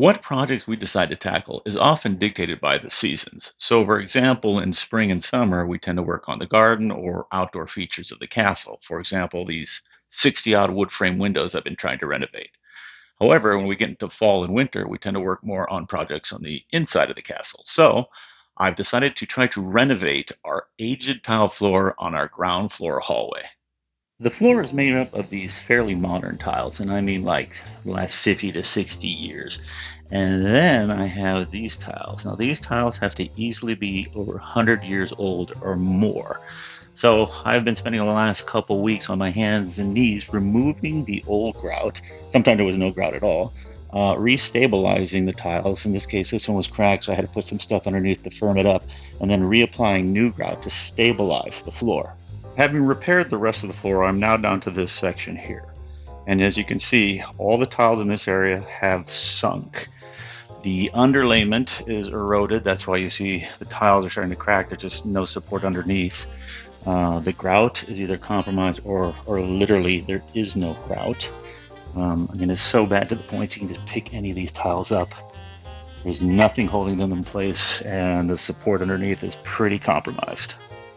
What projects we decide to tackle is often dictated by the seasons. So, for example, in spring and summer, we tend to work on the garden or outdoor features of the castle. For example, these 60 odd wood frame windows I've been trying to renovate. However, when we get into fall and winter, we tend to work more on projects on the inside of the castle. So, I've decided to try to renovate our aged tile floor on our ground floor hallway. The floor is made up of these fairly modern tiles, and I mean like the last 50 to 60 years. And then I have these tiles. Now, these tiles have to easily be over 100 years old or more. So I've been spending the last couple weeks on my hands and knees removing the old grout. Sometimes there was no grout at all. Restabilizing the tiles. In this case, this one was cracked, so I had to put some stuff underneath to firm it up, and then reapplying new grout to stabilize the floor. Having repaired the rest of the floor, I'm now down to this section here. And as you can see, all the tiles in this area have sunk. The underlayment is eroded. That's why you see the tiles are starting to crack. There's just no support underneath. The grout is either compromised or literally there is no grout. I mean, it's so bad to the point you can just pick any of these tiles up. There's nothing holding them in place, and the support underneath is pretty compromised.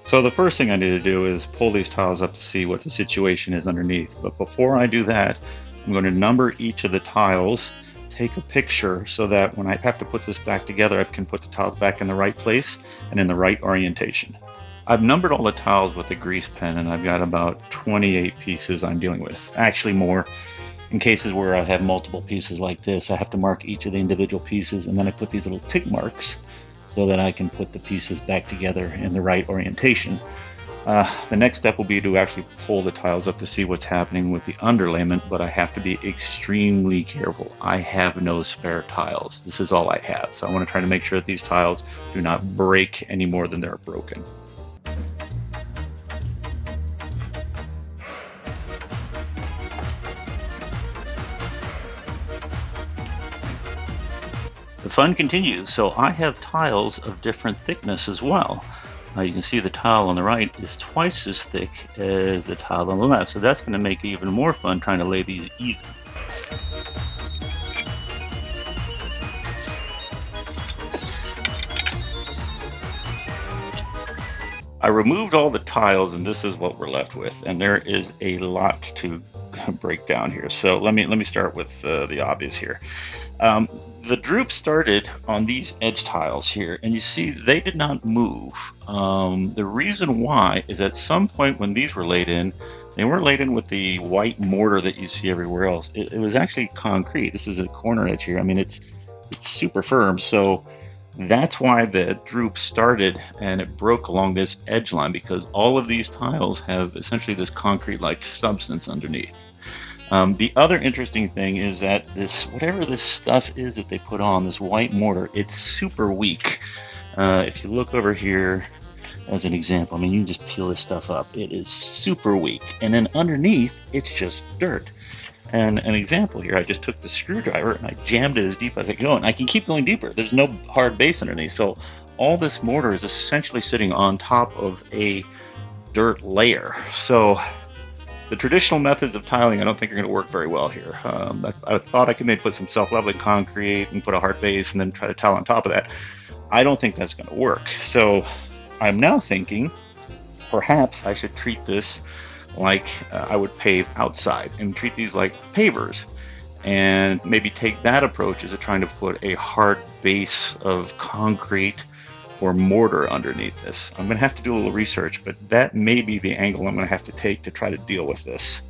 So the first thing I need to do is pull these tiles up to see what the situation is underneath. But before I do that, I'm going to number each of the tiles, take a picture so that when I have to put this back together, I can put the tiles back in the right place and in the right orientation. I've numbered all the tiles with a grease pen, and I've got about 28 pieces I'm dealing with. Actually more. In cases where I have multiple pieces like this, I have to mark each of the individual pieces, and then I put these little tick marks so that I can put the pieces back together in the right orientation. The next step will be to actually pull the tiles up to see what's happening with the underlayment, but I have to be extremely careful. I have no spare tiles. This is all I have. So I want to try to make sure that these tiles do not break any more than they're broken. The fun continues. So I have tiles of different thickness as well. You can see the tile on the right is twice as thick as the tile on the left. So that's going to make it even more fun trying to lay these even. I removed all the tiles, and this is what we're left with. And there is a lot to break down here. So let me start with the obvious here. Um, the droop started on these edge tiles here, and you see they did not move. The reason why is at some point when these were laid in, they weren't laid in with the white mortar that you see everywhere else. It was actually concrete. This is a corner edge here. I mean, it's super firm. So that's why the droop started and it broke along this edge line, because all of these tiles have essentially this concrete-like substance underneath. The other interesting thing is that whatever this stuff is that they put on, this white mortar, it's super weak. If you look over here as an example, I mean, you can just peel this stuff up. It is super weak. And then underneath, it's just dirt. And an example here, I just took the screwdriver and I jammed it as deep as I can go, and I can keep going deeper. There's no hard base underneath. So all this mortar is essentially sitting on top of a dirt layer. So the traditional methods of tiling, I don't think are going to work very well here. I thought I could maybe put some self-leveling concrete and put a hard base and then try to tile on top of that. I don't think that's going to work. So I'm now thinking perhaps I should treat this like I would pave outside, and treat these like pavers, and maybe take that approach as to trying to put a hard base of concrete or mortar underneath this. I'm going to have to do a little research, but that may be the angle I'm going to have to take to try to deal with this.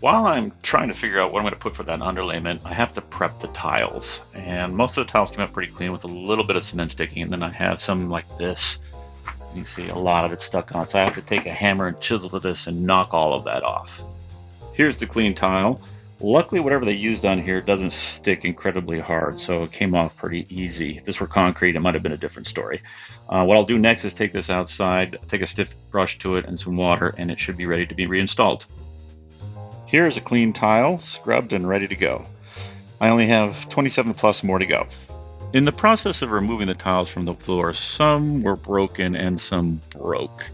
While I'm trying to figure out what I'm going to put for that underlayment, I have to prep the tiles. And most of the tiles came out pretty clean with a little bit of cement sticking, and then I have some like this. You can see a lot of it stuck on, so I have to take a hammer and chisel to this and knock all of that off. Here's the clean tile. Luckily, whatever they used on here doesn't stick incredibly hard, so it came off pretty easy. If this were concrete, it might have been a different story. What I'll do next is take this outside, take a stiff brush to it and some water, and it should be ready to be reinstalled. Here's a clean tile, scrubbed and ready to go. I only have 27 plus more to go. In the process of removing the tiles from the floor, some were broken and some broke.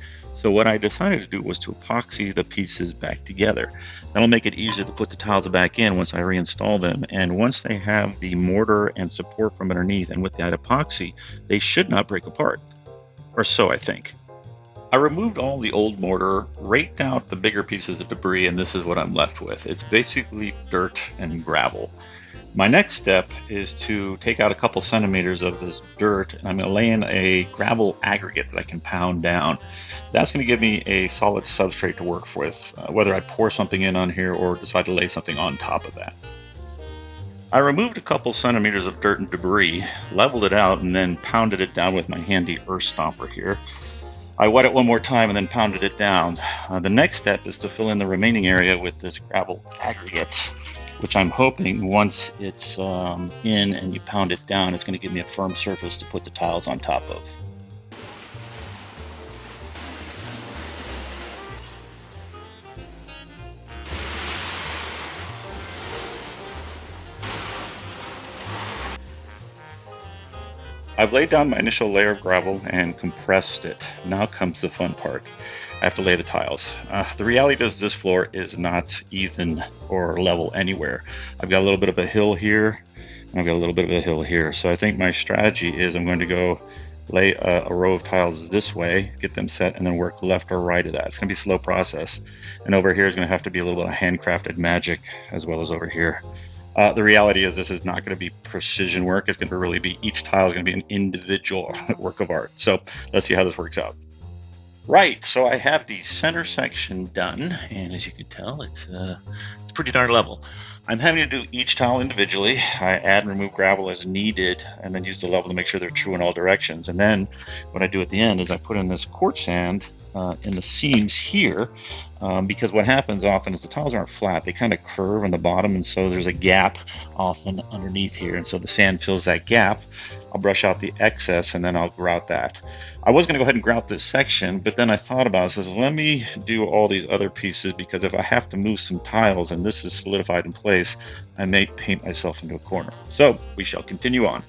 So what I decided to do was to epoxy the pieces back together. That'll make it easier to put the tiles back in once I reinstall them. And once they have the mortar and support from underneath and with that epoxy, they should not break apart. Or so I think. I removed all the old mortar, raked out the bigger pieces of debris, and this is what I'm left with. It's basically dirt and gravel. My next step is to take out a couple centimeters of this dirt, and I'm going to lay in a gravel aggregate that I can pound down. That's going to give me a solid substrate to work with, whether I pour something in on here or decide to lay something on top of that. I removed a couple centimeters of dirt and debris, leveled it out, and then pounded it down with my handy earth stomper here. I wet it one more time and then pounded it down. The next step is to fill in the remaining area with this gravel aggregate, which I'm hoping once it's in and you pound it down, it's going to give me a firm surface to put the tiles on top of. I've laid down my initial layer of gravel and compressed it. Now comes the fun part. I have to lay the tiles. The reality is this floor is not even or level anywhere. I've got a little bit of a hill here, and I've got a little bit of a hill here. So I think my strategy is I'm going to go lay a row of tiles this way, get them set, and then work left or right of that. It's going to be a slow process. And over here is going to have to be a little bit of handcrafted magic, as well as over here. The reality is this is not going to be precision work. It's going to really be, each tile is going to be an individual work of art. So let's see how this works out. Right, so I have the center section done, and as you can tell, it's pretty darn level. I'm having to do each tile individually. I add and remove gravel as needed, and then use the level to make sure they're true in all directions. And then what I do at the end is I put in this quartz sand in the seams here, because what happens often is the tiles aren't flat, they kind of curve on the bottom, and so there's a gap often underneath here, and so the sand fills that gap. I'll brush out the excess and then I'll grout that. I was going to go ahead and grout this section, but then I thought about it, says let me do all these other pieces, because if I have to move some tiles and this is solidified in place, I may paint myself into a corner. So we shall continue on.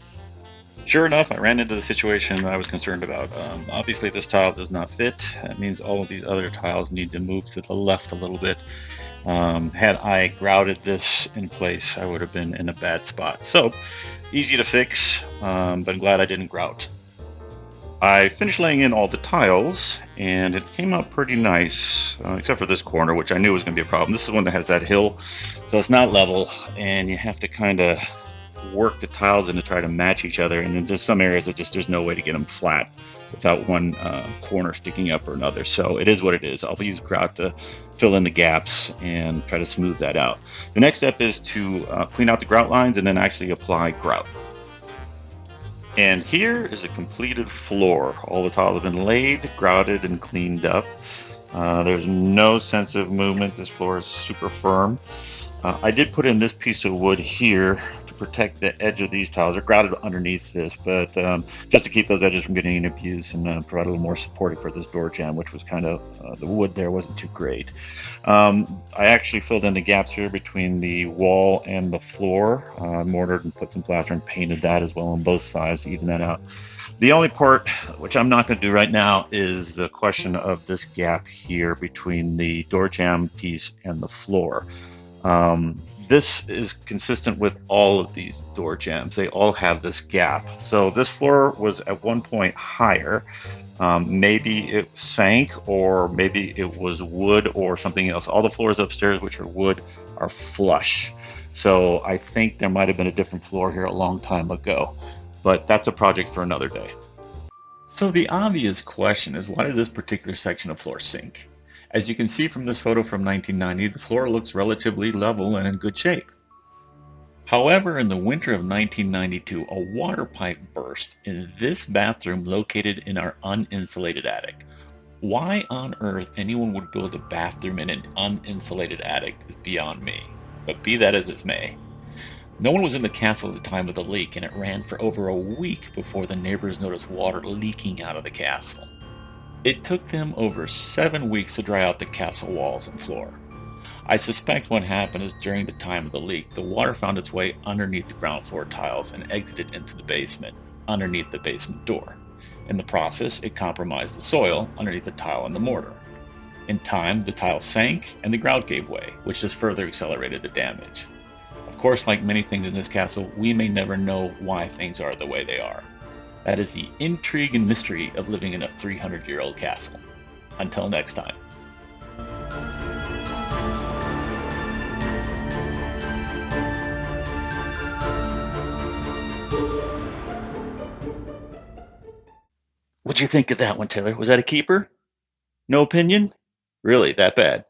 Sure enough, I ran into the situation that I was concerned about. Obviously, this tile does not fit. That means all of these other tiles need to move to the left a little bit. Had I grouted this in place, I would have been in a bad spot. So, easy to fix, but I'm glad I didn't grout. I finished laying in all the tiles, and it came out pretty nice, except for this corner, which I knew was going to be a problem. This is one that has that hill, so it's not level, and you have to kind of work the tiles in to try to match each other, and then there's some areas that just there's no way to get them flat without one corner sticking up or another. So it is what it is. I'll use grout to fill in the gaps and try to smooth that out. The next step is to clean out the grout lines and then actually apply grout. And here is a completed floor. All the tiles have been laid, grouted, and cleaned up. There's no sense of movement. This floor is super firm. I did put in this piece of wood here to protect the edge of these tiles. They're grouted underneath this, but just to keep those edges from getting abused and provide a little more support for this door jamb, which was kind of, the wood there wasn't too great. I actually filled in the gaps here between the wall and the floor, mortared and put some plaster and painted that as well on both sides to even that out. The only part, which I'm not going to do right now, is the question of this gap here between the door jamb piece and the floor. This is consistent with all of these door jambs. They all have this gap. So this floor was at one point higher. Maybe it sank, or maybe it was wood or something else. All the floors upstairs, which are wood, are flush. So I think there might have been a different floor here a long time ago, but that's a project for another day. So the obvious question is, why did this particular section of floor sink? As you can see from this photo from 1990, the floor looks relatively level and in good shape. However, in the winter of 1992, a water pipe burst in this bathroom located in our uninsulated attic. Why on earth anyone would build a bathroom in an uninsulated attic is beyond me, but be that as it may. No one was in the castle at the time of the leak, and it ran for over a week before the neighbors noticed water leaking out of the castle. It took them over 7 weeks to dry out the castle walls and floor. I suspect what happened is during the time of the leak, the water found its way underneath the ground floor tiles and exited into the basement, underneath the basement door. In the process, it compromised the soil underneath the tile and the mortar. In time, the tile sank and the grout gave way, which just further accelerated the damage. Of course, like many things in this castle, we may never know why things are the way they are. That is the intrigue and mystery of living in a 300-year-old castle. Until next time. What'd you think of that one, Taylor? Was that a keeper? No opinion? Really, that bad?